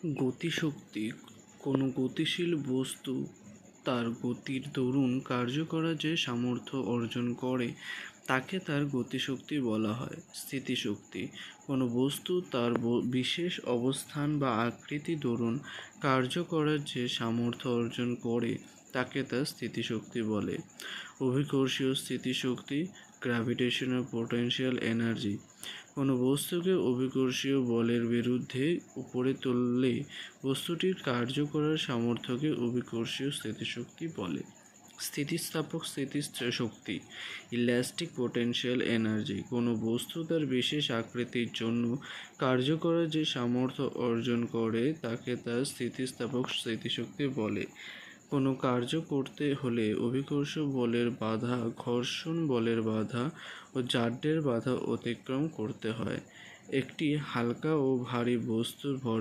গতিশক্তি কোনো গতিশীল বস্তু তার গতির দরুন কার্য করার যে সামর্থ্য অর্জন করে তাকে তার গতিশক্তি বলা হয়। স্থিতিশক্তি কোনো বস্তু তার বিশেষ অবস্থান বা আকৃতি দরুন কার্য করার যে সামর্থ্য অর্জন করে তাকে তার স্থিতিশক্তি বলে। অভিকর্ষীয় স্থিতিশক্তি গ্র্যাভিটেশনাল পোটেনশিয়াল এনার্জি কোনো বস্তুকে অভিকর্ষীয় বলের বিরুদ্ধে উপরে তুললে বস্তুটির কার্য করার সামর্থ্যকে অভিকর্ষীয় স্থিতিশক্তি বলে। স্থিতিস্থাপক স্থিতিশক্তি ইলাস্টিক পোটেনশিয়াল এনার্জি কোনো বস্তু তার বিশেষ আকৃতির জন্য কার্য করার যে সামর্থ্য অর্জন করে তাকে তার স্থিতিস্থাপক স্থিতিশক্তি বলে। কোনো কার্য করতে হলে অভিকর্ষ বলের বাধা, ঘর্ষণ বলের বাধা ও জাড্যের বাধা অতিক্রম করতে হয়। একটি হালকা ও ভারী বস্তুর ভর